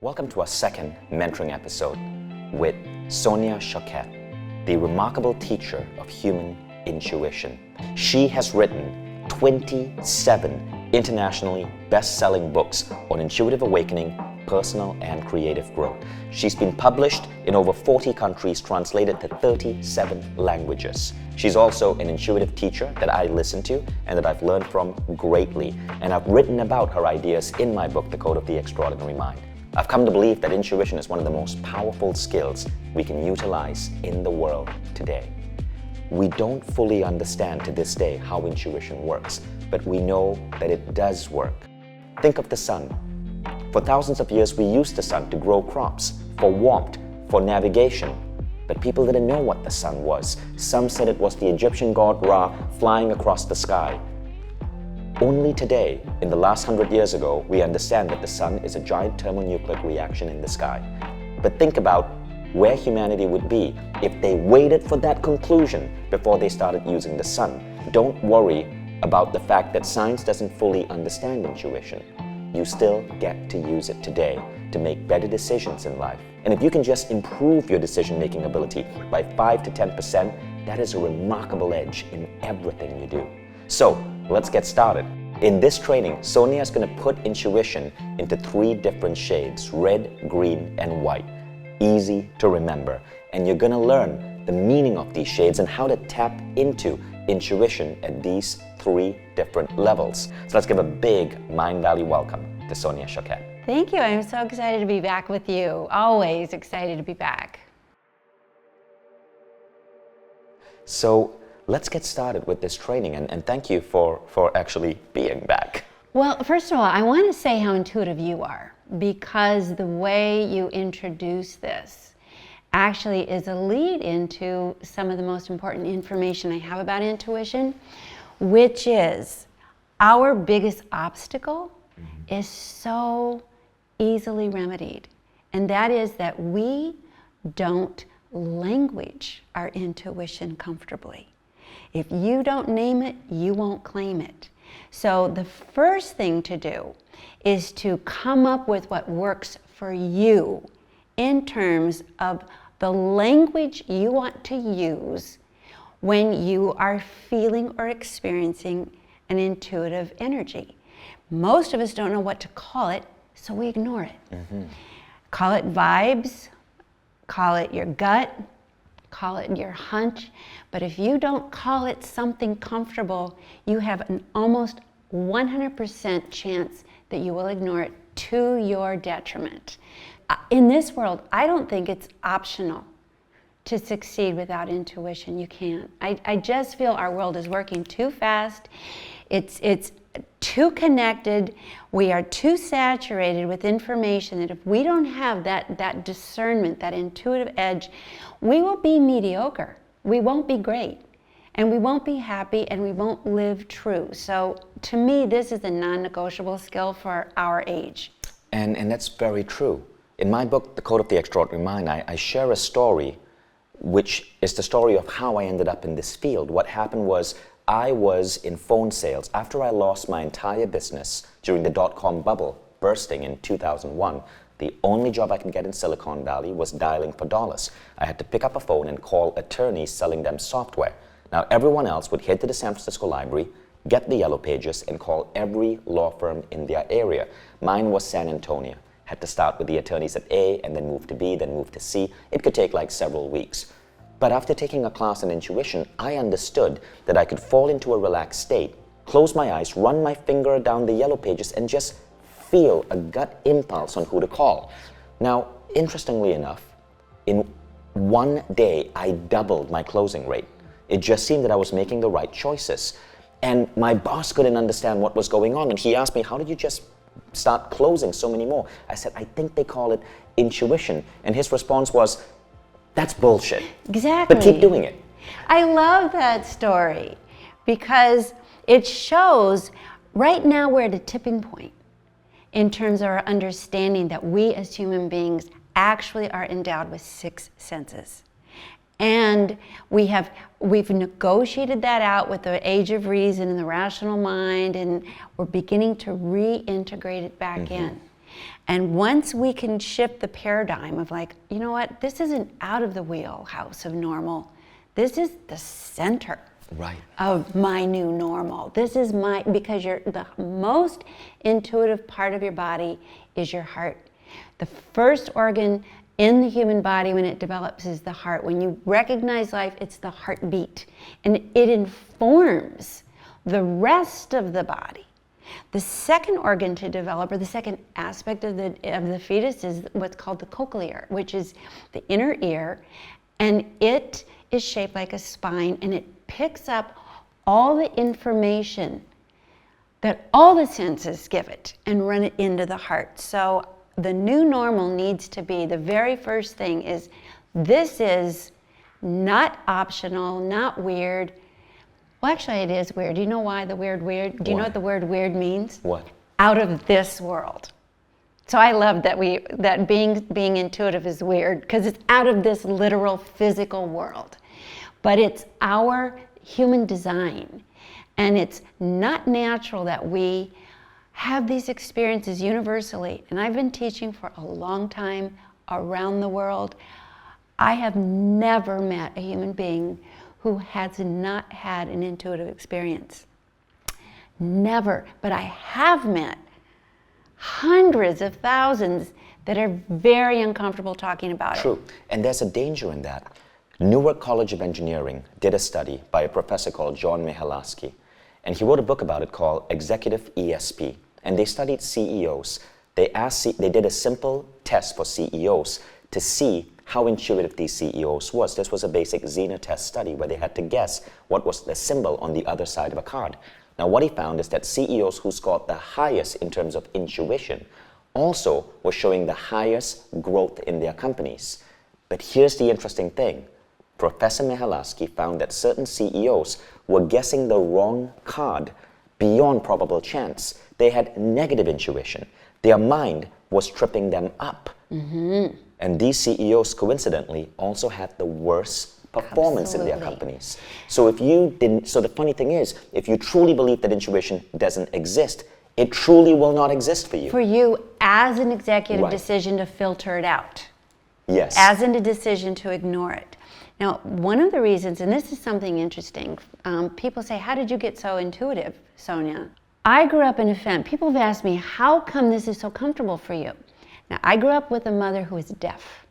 Welcome to our second mentoring episode with Sonia Choquette, the remarkable teacher of human intuition. She has written 27 internationally best-selling books on intuitive awakening, personal and creative growth. She's been published in over 40 countries, translated to 37 languages. She's also an intuitive teacher that I listen to and that I've learned from greatly. And I've written about her ideas in my book, The Code of the Extraordinary Mind. I've come to believe that intuition is one of the most powerful skills we can utilize in the world today. We don't fully understand to this day how intuition works, but we know that it does work. Think of the sun. For thousands of years, we used the sun to grow crops, for warmth, for navigation. But people didn't know what the sun was. Some said it was the Egyptian god Ra flying across the sky. Only today, in the last 100 years ago, we understand that the sun is a giant thermonucleic reaction in the sky. But think about where humanity would be if they waited for that conclusion before they started using the sun. Don't worry about the fact that science doesn't fully understand intuition. You still get to use it today to make better decisions in life. And if you can just improve your decision-making ability by 5 to 10%, that is a remarkable edge in everything you do. So, let's get started. In this training, Sonia is going to put intuition into 3 different shades: red, green, and white. Easy to remember. And you're going to learn the meaning of these shades and how to tap into intuition at these 3 different levels. So let's give a big Mindvalley welcome to Sonia Choquette. Thank you. I'm so excited to be back with you. Always excited to be back. So let's get started with this training, and thank you for actually being back. Well, first of all, I want to say how intuitive you are, because the way you introduce this actually is a lead into some of the most important information I have about intuition, which is our biggest obstacle is so easily remedied. And that is that we don't language our intuition comfortably. If you don't name it, you won't claim it. So the first thing to do is to come up with what works for you in terms of the language you want to use when you are feeling or experiencing an intuitive energy. Most of us don't know what to call it, so we ignore it. Call it vibes, call it your gut, call it your hunch, but if you don't call it something comfortable, you have an almost 100% chance that you will ignore it to your detriment. In this world, I don't think it's optional to succeed without intuition. You can't. I just feel our world is working too fast. It's too connected. We are too saturated with information that if we don't have that discernment, that intuitive edge, we will be mediocre. We won't be great. And we won't be happy, and we won't live true. So to me, this is a non-negotiable skill for our age. And that's very true. In my book, The Code of the Extraordinary Mind, I share a story which is the story of how I ended up in this field. What happened was I was in phone sales after I lost my entire business during the dot-com bubble bursting in 2001. The only job I could get in Silicon Valley was dialing for dollars. I had to pick up a phone and call attorneys selling them software. Now, everyone else would head to the San Francisco library, get the yellow pages, and call every law firm in their area. Mine was San Antonio. Had to start with the attorneys at A and then move to B, then move to C. It could take like several weeks. But after taking a class in intuition, I understood that I could fall into a relaxed state, close my eyes, run my finger down the yellow pages, and just feel a gut impulse on who to call. Now, interestingly enough, in one day, I doubled my closing rate. It just seemed that I was making the right choices. And my boss couldn't understand what was going on, and he asked me, how did you just start closing so many more? I said, I think they call it intuition. And his response was, that's bullshit. Exactly. But keep doing it. I love that story because it shows right now we're at a tipping point in terms of our understanding that we as human beings actually are endowed with 6 senses. And we've negotiated that out with the age of reason and the rational mind, and we're beginning to reintegrate it back in. And once we can shift the paradigm of like, you know what, this isn't out of the wheelhouse of normal. This is the center of my new normal. This is because the most intuitive part of your body is your heart. The first organ in the human body when it develops is the heart. When you recognize life, it's the heartbeat. And it informs the rest of the body. The second organ to develop, or the second aspect of the fetus, is what's called the cochlear, which is the inner ear, and it is shaped like a spine, and it picks up all the information that all the senses give it and run it into the heart. So the new normal needs to be, the very first thing is, this is not optional, not weird. Well, actually, it is weird. Do you know why the word weird? Do you know what the word weird means? What? Out of this world. So I love that being intuitive is weird, because it's out of this literal physical world. But it's our human design. And it's not natural that we have these experiences universally. And I've been teaching for a long time around the world. I have never met a human being who has not had an intuitive experience. Never. But I have met hundreds of thousands that are very uncomfortable talking about it. True. And there's a danger in that. Newark College of Engineering did a study by a professor called John Michalowski, and he wrote a book about it called Executive ESP. And they studied CEOs. They did a simple test for CEOs to see how intuitive these CEOs was. This was a basic Zener test study where they had to guess what was the symbol on the other side of a card. Now what he found is that CEOs who scored the highest in terms of intuition also were showing the highest growth in their companies. But here's the interesting thing. Professor Michalowski found that certain CEOs were guessing the wrong card beyond probable chance. They had negative intuition. Their mind was tripping them up. Mm-hmm. And these CEOs, coincidentally, also had the worst performance in their companies. So the funny thing is, if you truly believe that intuition doesn't exist, it truly will not exist for you. For you, as an executive decision to filter it out. Yes. As in a decision to ignore it. Now, one of the reasons, and this is something interesting, people say, how did you get so intuitive, Sonia? I grew up in a family. People have asked me, how come this is so comfortable for you? Now, I grew up with a mother who was deaf.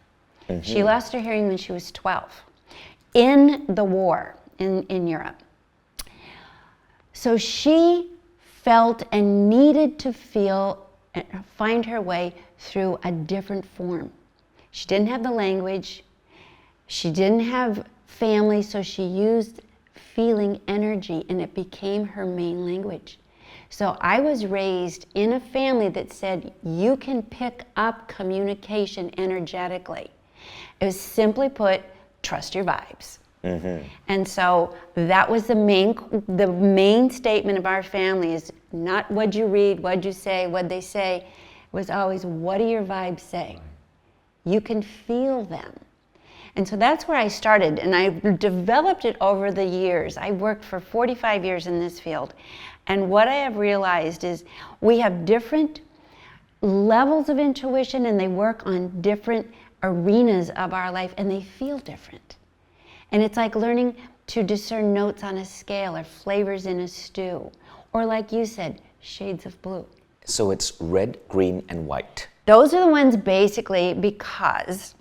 Mm-hmm. She lost her hearing when she was 12 in the war in Europe. So she felt and needed to find her way through a different form. She didn't have the language. She didn't have family, so she used feeling energy, and it became her main language. So I was raised in a family that said, you can pick up communication energetically. It was simply put, trust your vibes. Mm-hmm. And so that was the main statement of our family, is not what'd you read, what'd you say, what'd they say. It was always, what do your vibes say? You can feel them. And so that's where I started, and I developed it over the years. I worked for 45 years in this field. And what I have realized is we have different levels of intuition, and they work on different arenas of our life, and they feel different. And it's like learning to discern notes on a scale, or flavors in a stew, or like you said, shades of blue. So it's red, green, and white. Those are the ones basically because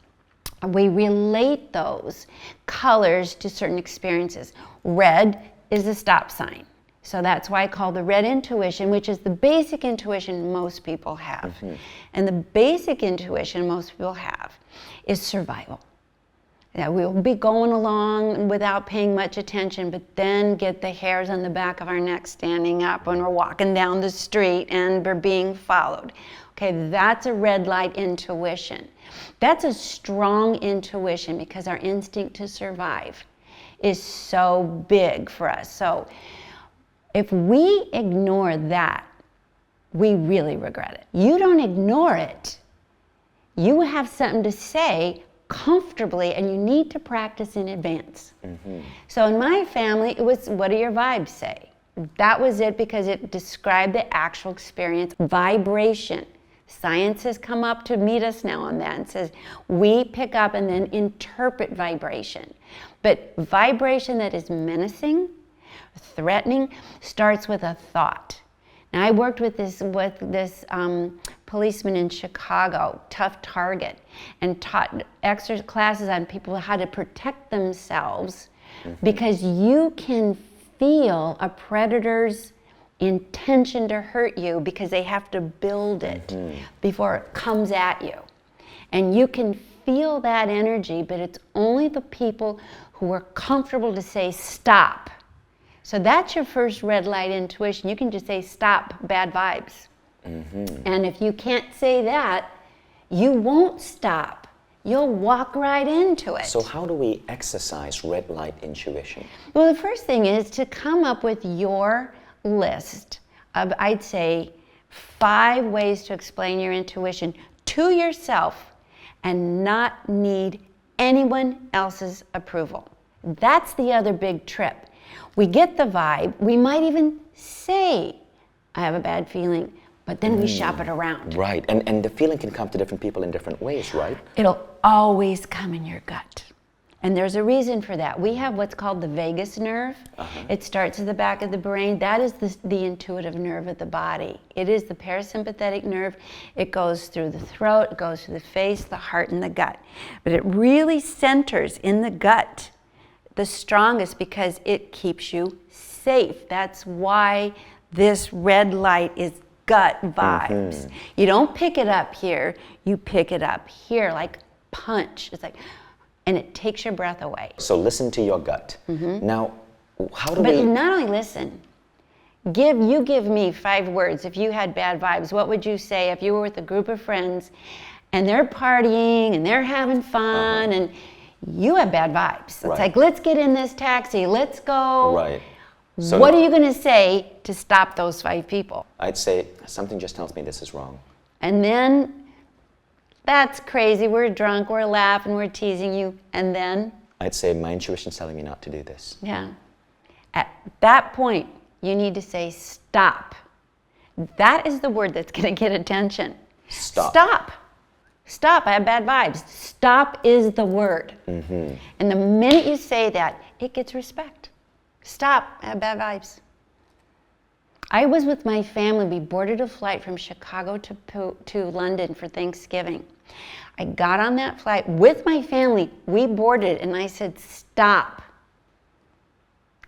we relate those colors to certain experiences. Red is a stop sign. So that's why I call the red intuition, which is the basic intuition most people have. Mm-hmm. And the basic intuition most people have is survival. That we'll be going along without paying much attention, but then get the hairs on the back of our neck standing up when we're walking down the street and we're being followed. Okay, that's a red light intuition. That's a strong intuition because our instinct to survive is so big for us. So if we ignore that, we really regret it. You don't ignore it. You have something to say comfortably, and you need to practice in advance. Mm-hmm. So in my family, it was, what do your vibes say? That was it, because it described the actual experience. Vibration. Science has come up to meet us now on that and says we pick up and then interpret vibration. But vibration that is menacing, threatening, starts with a thought. Now, I worked with this policeman in Chicago, tough target, and taught extra classes on people how to protect themselves, because you can feel a predator's intention to hurt you because they have to build it before it comes at you. And you can feel that energy, but it's only the people who are comfortable to say stop. So that's your first red light intuition. You can just say stop, bad vibes. And if you can't say that, you won't stop. You'll walk right into it. So how do we exercise red light intuition? Well, the first thing is to come up with your list of, I'd say, 5 ways to explain your intuition to yourself and not need anyone else's approval. That's the other big trip. We get the vibe. We might even say, I have a bad feeling, but then we shop it around. Right, and the feeling can come to different people in different ways, right? It'll always come in your gut. And there's a reason for that. We have what's called the vagus nerve. It starts at the back of the brain. That is the intuitive nerve of the body. It is the parasympathetic nerve. It goes through the throat, it goes through the face, the heart, and the gut. But it really centers in the gut, the strongest, because it keeps you safe. That's why this red light is gut vibes. You don't pick it up here, you pick it up here like punch. It's like, and it takes your breath away. So listen to your gut. Now, how do But we... not only listen, give me 5 words. If you had bad vibes, what would you say if you were with a group of friends and they're partying and they're having fun and you have bad vibes? It's like, let's get in this taxi, let's go. Right. So what are you going to say to stop those 5 people? I'd say, something just tells me this is wrong. And then, that's crazy, we're drunk, we're laughing, we're teasing you, and then? I'd say, my intuition's telling me not to do this. Yeah. At that point, you need to say stop. That is the word that's going to get attention. Stop. Stop. Stop, I have bad vibes. Stop is the word. And the minute you say that, it gets respect. Stop, I have bad vibes. I was with my family. We boarded a flight from Chicago to London for Thanksgiving. I got on that flight with my family. We boarded, and I said, stop.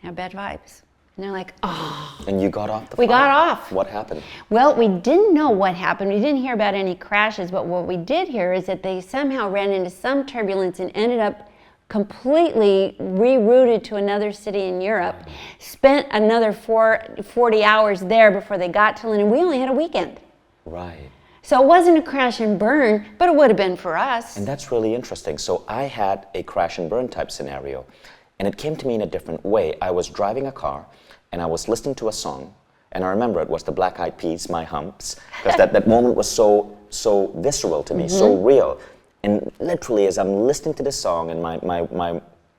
I have bad vibes. And they're like, oh. And you got off the We flight? got off. What happened? Well, we didn't know what happened. We didn't hear about any crashes, but what we did hear is that they somehow ran into some turbulence and ended up completely rerouted to another city in Europe, spent another 40 hours there before they got to London. We only had a weekend. Right. So it wasn't a crash and burn, but it would have been for us. And that's really interesting. So I had a crash and burn type scenario, and it came to me in a different way. I was driving a car, and I was listening to a song, and I remember it was the Black Eyed Peas, My Humps, because that moment was so visceral to me, so real. And literally, as I'm listening to this song, and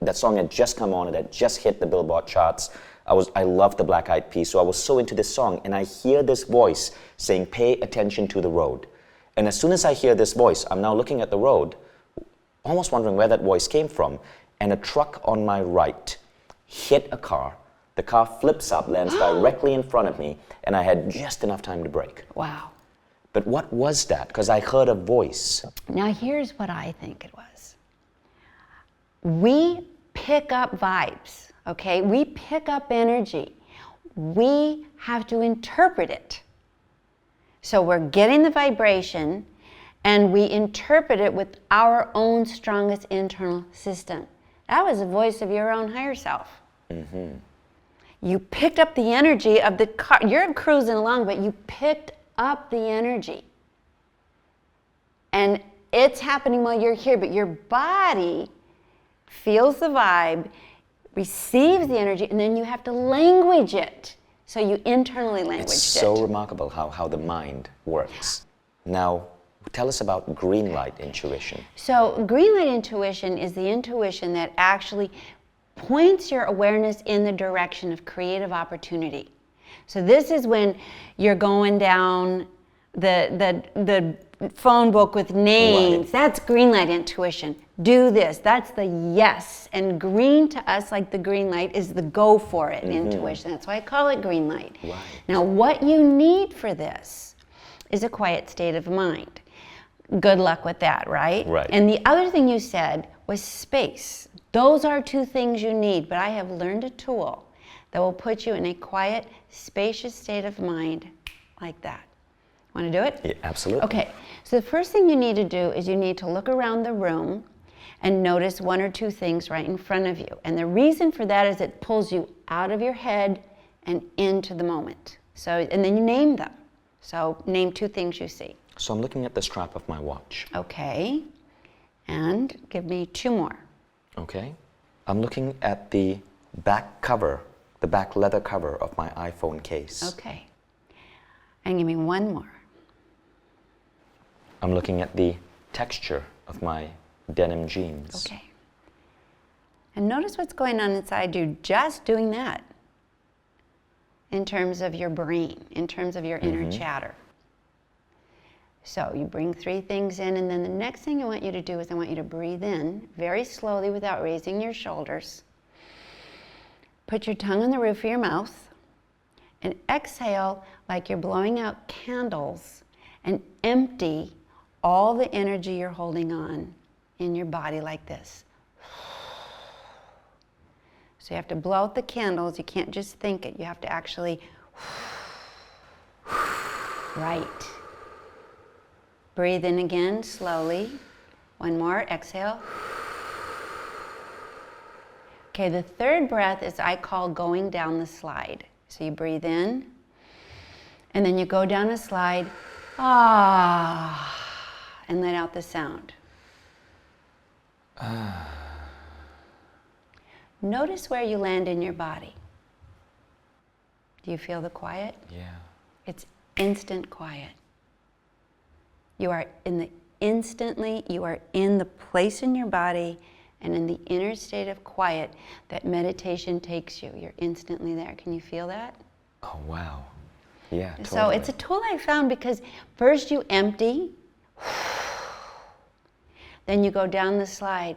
that song had just come on, it had just hit the Billboard charts. I loved the Black Eyed Peas, so I was so into this song, and I hear this voice saying, "Pay attention to the road." And as soon as I hear this voice, I'm now looking at the road, almost wondering where that voice came from. And a truck on my right hit a car. The car flips up, lands directly in front of me, and I had just enough time to brake. Wow. But what was that? Because I heard a voice. Now here's what I think it was. We pick up vibes, okay? We pick up energy. We have to interpret it. So we're getting the vibration and we interpret it with our own strongest internal system. That was the voice of your own higher self. You picked up the energy of the car. You're cruising along, but you picked up the energy. And it's happening while you're here, but your body feels the vibe, receives the energy, and then you have to language it. So you internally language it. It's so remarkable how the mind works. Now, tell us about green light intuition. So green light intuition is the intuition that actually points your awareness in the direction of creative opportunity. So this is when you're going down the phone book with names. Right. That's green light intuition. Do this. That's the yes. And green to us, like the green light, is the go for it intuition. That's why I call it green light. Right. Now, what you need for this is a quiet state of mind. Good luck with that, right? Right. And the other thing you said was space. Those are two things you need, but I have learned a tool that will put you in a quiet, spacious state of mind like that. Want to do it? Yeah, absolutely. Okay, so the first thing you need to do is you need to look around the room and notice one or two things right in front of you. And the reason for that is it pulls you out of your head and into the moment. So, and then you name them. So name two things you see. So I'm looking at the strap of my watch. Okay, and give me two more. Okay. I'm looking at the back cover, the back leather cover of my iPhone case. Okay, and give me one more. I'm looking at the texture of my denim jeans. Okay. And notice what's going on inside you just doing that in terms of your brain, in terms of your inner chatter. So you bring three things in, and then the next thing I want you to do is I want you to breathe in very slowly without raising your shoulders. Put your tongue on the roof of your mouth and exhale like you're blowing out candles and empty all the energy you're holding on in your body like this. So you have to blow out the candles. You can't just think it. You have to actually, right. Breathe in again, slowly. One more, exhale. Okay, the third breath is I call going down the slide. So you breathe in, and then you go down a slide, and let out the sound. Notice where you land in your body. Do you feel the quiet? Yeah. It's instant quiet. You are in the place in your body and in the inner state of quiet that meditation takes you. You're instantly there. Can you feel that? Oh, wow. Yeah, totally. So it's a tool I found because first you empty, then you go down the slide,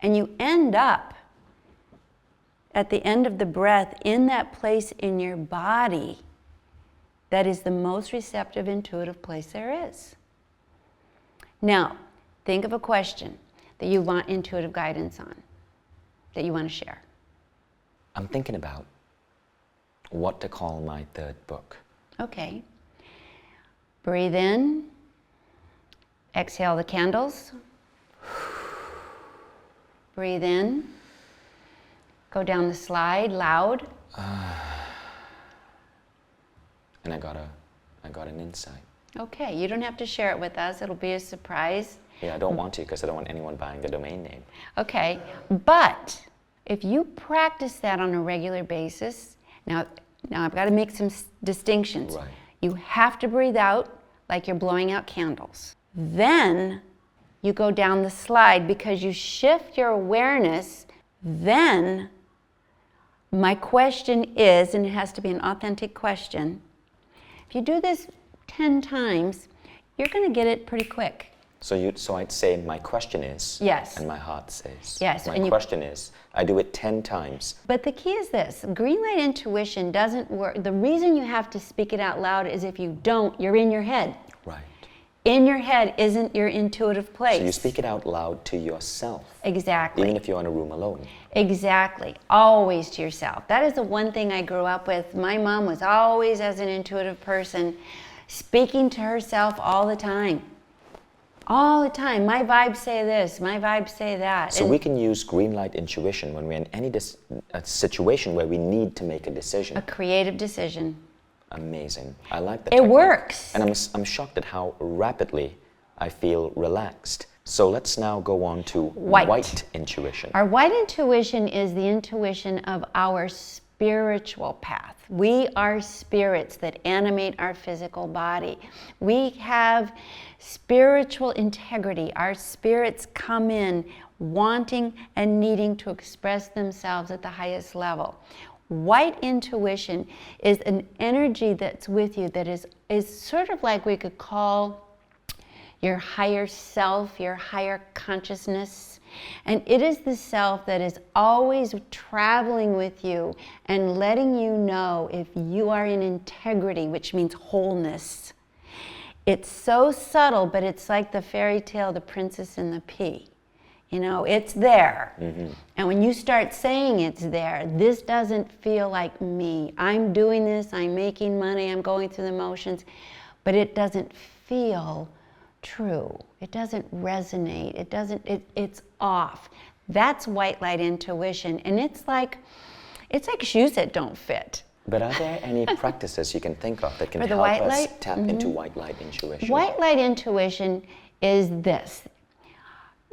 and you end up at the end of the breath in that place in your body that is the most receptive, intuitive place there is. Now, think of a question that you want intuitive guidance on, that you want to share. I'm thinking about what to call my third book. Okay. Breathe in. Exhale the candles. Breathe in. Go down the slide loud. And I got an insight. Okay, you don't have to share it with us. It'll be a surprise. Yeah, I don't want to because I don't want anyone buying the domain name. Okay, but if you practice that on a regular basis, now I've got to make some distinctions. Right. You have to breathe out like you're blowing out candles. Then you go down the slide because you shift your awareness. Then my question is, and it has to be an authentic question, if you do this 10 times, you're going to get it pretty quick. So I'd say my question is, yes, and my heart says, yes. My question is, I do it 10 times. But the key is this, green light intuition doesn't work. The reason you have to speak it out loud is if you don't, you're in your head. Right. In your head isn't your intuitive place. So you speak it out loud to yourself. Exactly. Even if you're in a room alone. Exactly. Always to yourself. That is the one thing I grew up with. My mom was always, as an intuitive person, speaking to herself all the time. All the time. My vibes say this, my vibes say that. So we can use green light intuition when we're in any a situation where we need to make a decision. A creative decision. Amazing. I like that. It works. And I'm shocked at how rapidly I feel relaxed. So let's now go on to white intuition. Our white intuition is the intuition of our spiritual path. We are spirits that animate our physical body. We have spiritual integrity. Our spirits come in wanting and needing to express themselves at the highest level. White intuition is an energy that's with you that is sort of like we could call your higher self, your higher consciousness. And it is the self that is always traveling with you and letting you know if you are in integrity, which means wholeness. It's so subtle, but it's like the fairy tale, The Princess and the Pea. You know, it's there. And when you start saying it's there, this doesn't feel like me. I'm doing this, I'm making money, I'm going through the motions, but it doesn't feel true. It doesn't resonate. It's off. That's white light intuition. And it's like shoes that don't fit. But are there any practices you can think of that can For the help white us light? tap into white light intuition? White light intuition is this.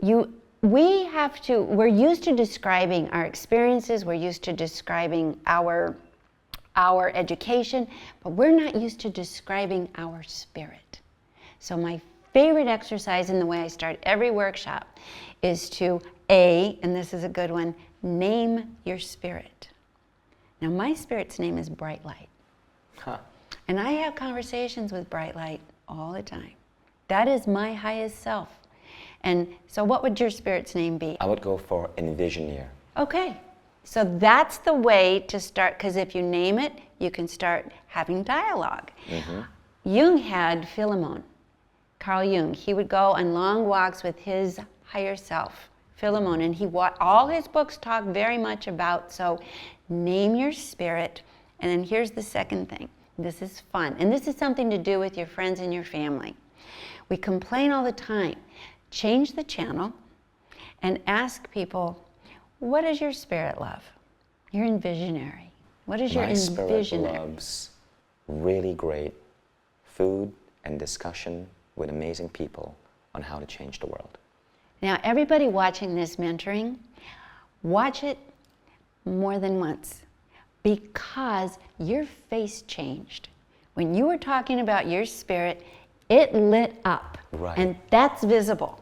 We're used to describing our experiences, we're used to describing our education, but we're not used to describing our spirit. So my favorite exercise in the way I start every workshop is to and this is a good one, name your spirit. Now my spirit's name is Bright Light. And I have conversations with Bright Light all the time. That is my highest self. And so what would your spirit's name be? I would go for Envisioneer. Okay. So that's the way to start, because if you name it, you can start having dialogue. Jung had Philemon, Carl Jung. He would go on long walks with his higher self, Philemon, and all his books talk very much about, so name your spirit. And then here's the second thing. This is fun. And this is something to do with your friends and your family. We complain all the time. Change the channel and ask people, what does your spirit love? You're envisionary. What is your envisionary? My spirit loves really great food and discussion with amazing people on how to change the world. Now, everybody watching this mentoring, watch it more than once, because your face changed. When you were talking about your spirit, it lit up. Right. And that's visible.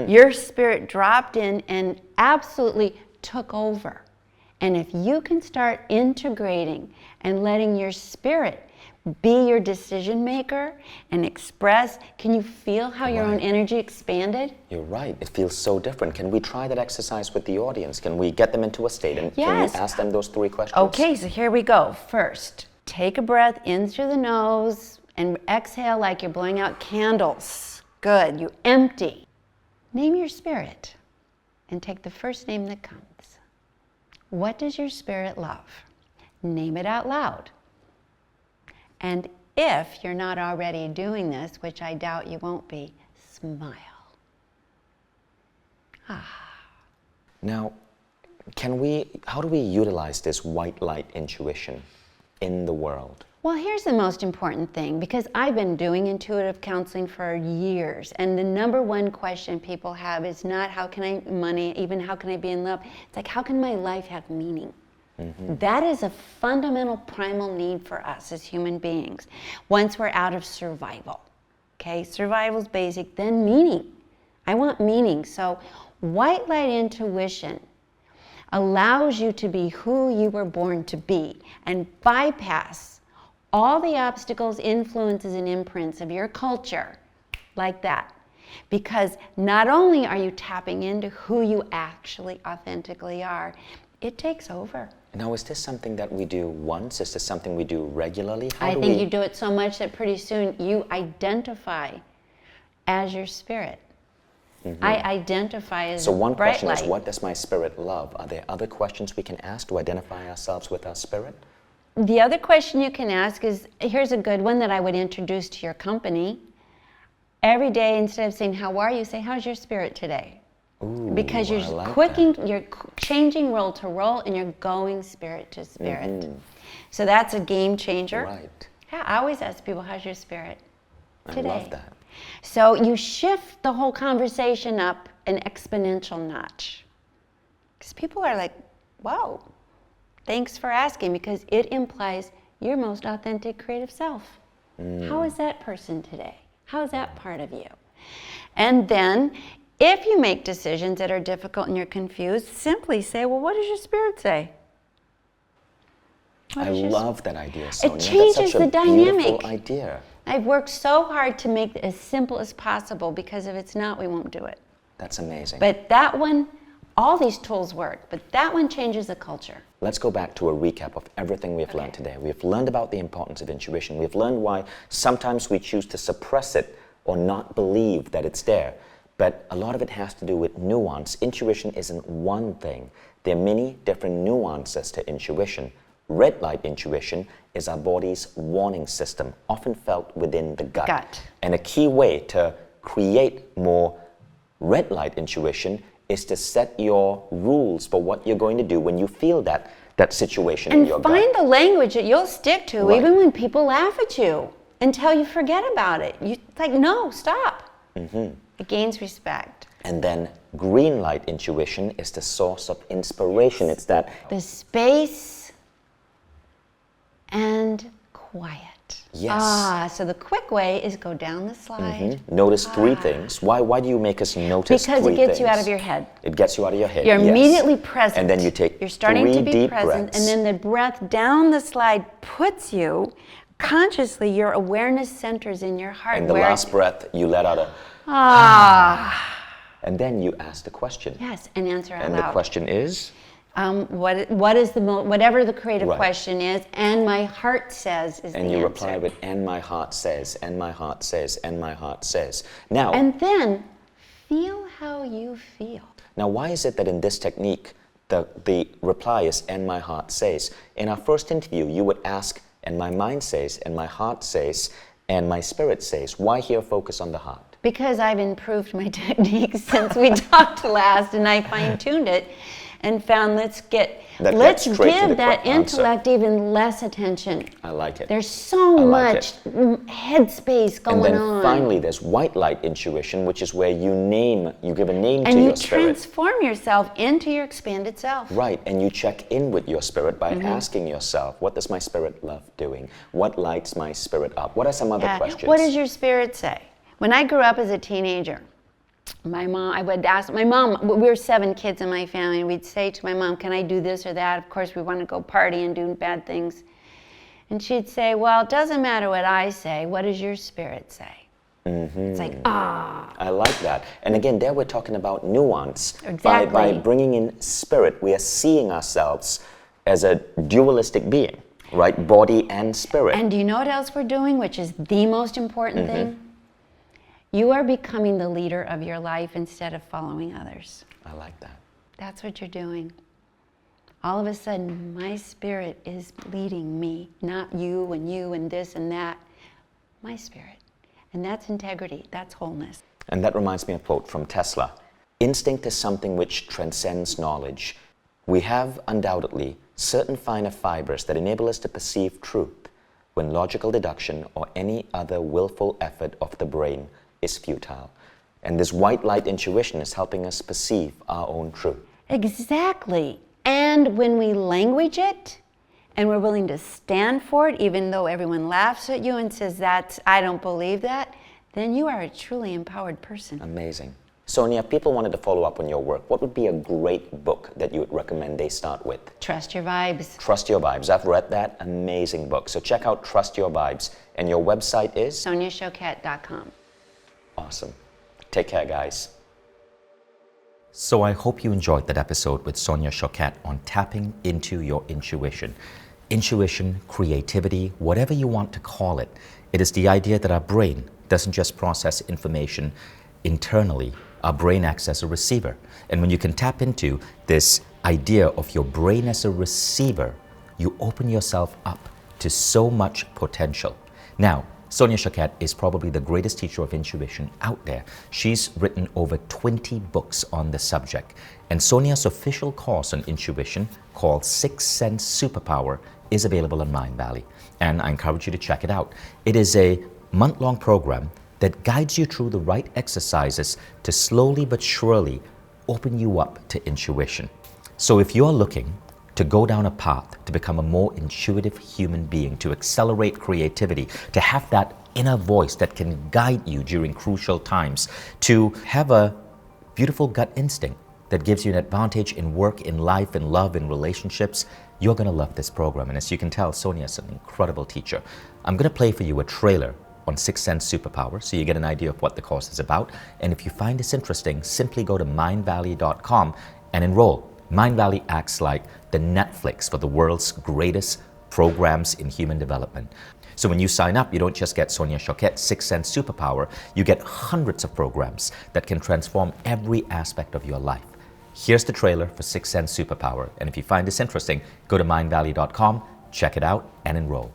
Your spirit dropped in and absolutely took over. And if you can start integrating and letting your spirit be your decision maker and express, can you feel how your own energy expanded? You're right. It feels so different. Can we try that exercise with the audience? Can we get them into a state? And can we ask them those 3 questions? Okay, so here we go. First, take a breath in through the nose and exhale like you're blowing out candles. Good. You empty. Name your spirit and take the first name that comes. What does your spirit love? Name it out loud. And if you're not already doing this, which I doubt you won't be, smile. Now, how do we utilize this white light intuition in the world? Well, here's the most important thing, because I've been doing intuitive counseling for years, and the number one question people have is not how can I make money, even how can I be in love. It's like, how can my life have meaning? That is a fundamental primal need for us as human beings once we're out of survival. Okay, survival's basic, then meaning. I want meaning. So white light intuition allows you to be who you were born to be and bypass all the obstacles, influences, and imprints of your culture like that. Because not only are you tapping into who you actually authentically are, it takes over. Now, is this something that we do once? Is this something we do regularly? I think you do it so much that pretty soon you identify as your spirit. I identify as So one bright question light. is, what does my spirit love? Are there other questions we can ask to identify ourselves with our spirit? The other question you can ask is, here's a good one that I would introduce to your company. Every day, instead of saying, how are you, say, how's your spirit today? Ooh, because you're you're changing role to role, and you're going spirit to spirit. So that's a game changer. Right. Yeah, I always ask people, how's your spirit today? I love that. So you shift the whole conversation up an exponential notch. Because people are like, wow, thanks for asking, because it implies your most authentic creative self. How is that person today? How is that part of you? And then, if you make decisions that are difficult and you're confused, simply say, well, what does your spirit say? I love that idea, Sonia. It changes That's such the a dynamic. beautiful idea. I've worked so hard to make it as simple as possible because if it's not, we won't do it. That's amazing. But that one, all these tools work, but that one changes the culture. Let's go back to a recap of everything we've learned today. We've learned about the importance of intuition. We've learned why sometimes we choose to suppress it or not believe that it's there. But a lot of it has to do with nuance. Intuition isn't one thing. There are many different nuances to intuition. Red light intuition is our body's warning system, often felt within the gut. And a key way to create more red light intuition is to set your rules for what you're going to do when you feel that situation in your gut. And find the language that you'll stick to, even when people laugh at you, until you forget about it. You like, no, stop. It gains respect. And then green light intuition is the source of inspiration. It's that the space and quiet. Yes. So the quick way is go down the slide. Notice three things. Why do you make us notice because three it gets things? you out of your head. It gets you out of your head. You're yes. immediately present. And then you take You're starting three to be deep present, breaths. and then the breath down the slide puts you consciously. Your awareness centers in your heart. And the last breath, you let out a and then you ask the question. Yes, and answer out and loud. the question is? What is whatever the creative question is, and my heart says is the answer. And you reply with, and my heart says, and my heart says, and my heart says. Now, and then feel how you feel. Now, why is it that in this technique, the reply is, and my heart says? In our first interview, you would ask, and my mind says, and my heart says, and my spirit says. Why here focus on the heart? Because I've improved my technique since we talked last, and I fine-tuned it and found let's give that intellect even less attention. I like it. There's so much headspace going on. And then finally, there's white light intuition, which is where you give a name to your spirit. And you transform yourself into your expanded self. Right, and you check in with your spirit by asking yourself, what does my spirit love doing? What lights my spirit up? What are some other questions? What does your spirit say? When I grew up as a teenager, I would ask my mom, we were 7 kids in my family, and we'd say to my mom, can I do this or that? Of course, we want to go party and do bad things. And she'd say, well, it doesn't matter what I say. What does your spirit say? It's like, I like that. And again, there we're talking about nuance. Exactly. By bringing in spirit, we are seeing ourselves as a dualistic being, right? Body and spirit. And do you know what else we're doing, which is the most important thing? You are becoming the leader of your life instead of following others. I like that. That's what you're doing. All of a sudden, my spirit is leading me, not you and this and that. My spirit. And that's integrity. That's wholeness. And that reminds me of a quote from Tesla. Instinct is something which transcends knowledge. We have, undoubtedly, certain finer fibers that enable us to perceive truth when logical deduction or any other willful effort of the brain is futile. And this white light intuition is helping us perceive our own truth. Exactly. And when we language it, and we're willing to stand for it, even though everyone laughs at you and says, I don't believe that, then you are a truly empowered person. Amazing. Sonia, if people wanted to follow up on your work, what would be a great book that you would recommend they start with? Trust Your Vibes. Trust Your Vibes. I've read that. Amazing book. So check out Trust Your Vibes. And your website is? SoniaChoquette.com. Awesome. Take care, guys. So I hope you enjoyed that episode with Sonia Choquette on tapping into your intuition. Intuition, creativity, whatever you want to call it. It is the idea that our brain doesn't just process information internally. Our brain acts as a receiver. And when you can tap into this idea of your brain as a receiver, you open yourself up to so much potential. Now, Sonia Choquette is probably the greatest teacher of intuition out there. She's written over 20 books on the subject. And Sonia's official course on intuition, called Sense Superpower, is available on Mindvalley. And I encourage you to check it out. It is a month-long program that guides you through the right exercises to slowly but surely open you up to intuition. So if you're looking to go down a path to become a more intuitive human being, to accelerate creativity, to have that inner voice that can guide you during crucial times, to have a beautiful gut instinct, that gives you an advantage in work, in life, in love, in relationships, you're going to love this program. And as you can tell, Sonia is an incredible teacher. I'm going to play for you a trailer on Sense Superpower so you get an idea of what the course is about. And if you find this interesting, simply go to mindvalley.com and enroll. Mindvalley acts like the Netflix for the world's greatest programs in human development. So when you sign up, you don't just get Sonia Choquette's Sense Superpower, you get hundreds of programs that can transform every aspect of your life. Here's the trailer for Sense Superpower, and if you find this interesting, go to mindvalley.com, check it out, and enroll.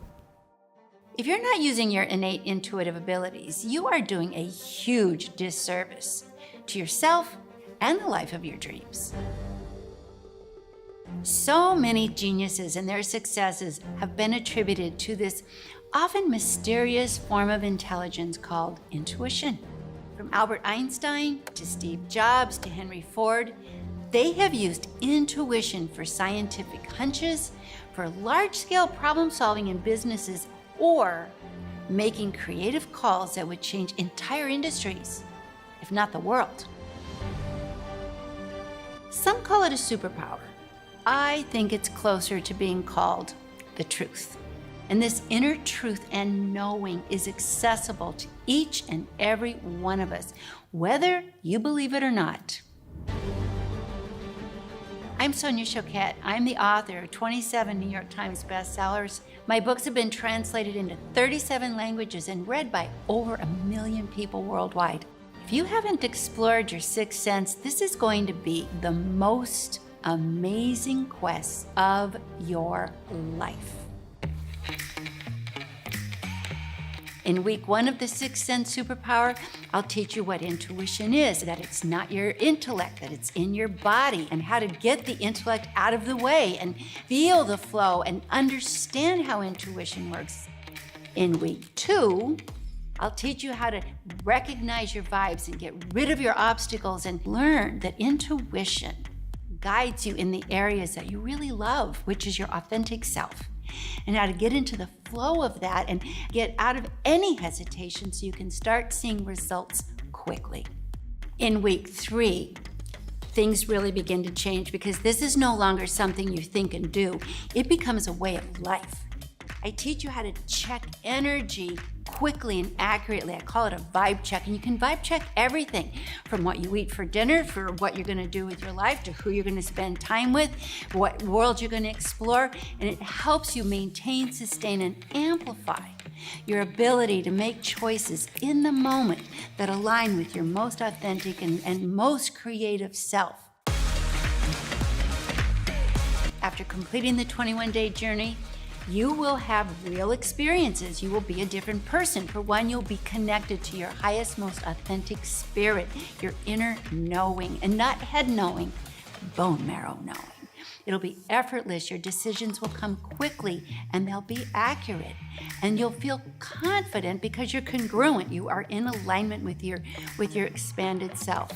If you're not using your innate intuitive abilities, you are doing a huge disservice to yourself and the life of your dreams. So many geniuses and their successes have been attributed to this often mysterious form of intelligence called intuition. From Albert Einstein to Steve Jobs to Henry Ford, they have used intuition for scientific hunches, for large-scale problem-solving in businesses, or making creative calls that would change entire industries, if not the world. Some call it a superpower. I think it's closer to being called the truth. And this inner truth and knowing is accessible to each and every one of us, whether you believe it or not. I'm Sonia Choquette. I'm the author of 27 New York Times bestsellers. My books have been translated into 37 languages and read by over 1 million people worldwide. If you haven't explored your sixth sense, this is going to be the most amazing quest of your life. In week 1 of the Sixth Sense Superpower, I'll teach you what intuition is, that it's not your intellect, that it's in your body, and how to get the intellect out of the way and feel the flow and understand how intuition works. In week 2, I'll teach you how to recognize your vibes and get rid of your obstacles and learn that intuition guides you in the areas that you really love, which is your authentic self, and how to get into the flow of that and get out of any hesitation so you can start seeing results quickly. In week 3, things really begin to change because this is no longer something you think and do. It becomes a way of life. I teach you how to check energy quickly and accurately. I call it a vibe check, and you can vibe check everything from what you eat for dinner, for what you're going to do with your life, to who you're going to spend time with, what world you're going to explore, and it helps you maintain, sustain, and amplify your ability to make choices in the moment that align with your most authentic and most creative self. After completing the 21-day journey, you will have real experiences. You will be a different person. For one, you'll be connected to your highest, most authentic spirit, your inner knowing, and not head knowing, bone marrow knowing. It'll be effortless. Your decisions will come quickly and they'll be accurate. And you'll feel confident because you're congruent. You are in alignment with your expanded self.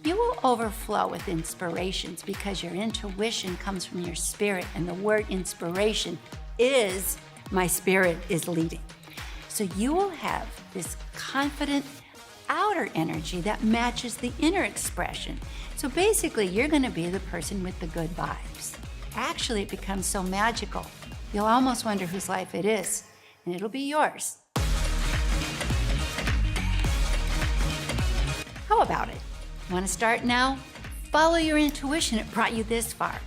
You will overflow with inspirations because your intuition comes from your spirit, and the word inspiration is my spirit is leading. So you will have this confident outer energy that matches the inner expression. So basically, you're going to be the person with the good vibes. Actually, it becomes so magical, you'll almost wonder whose life it is, and it'll be yours. How about it? Want to start now? Follow your intuition. It brought you this far.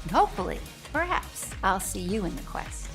And hopefully, perhaps, I'll see you in the quest.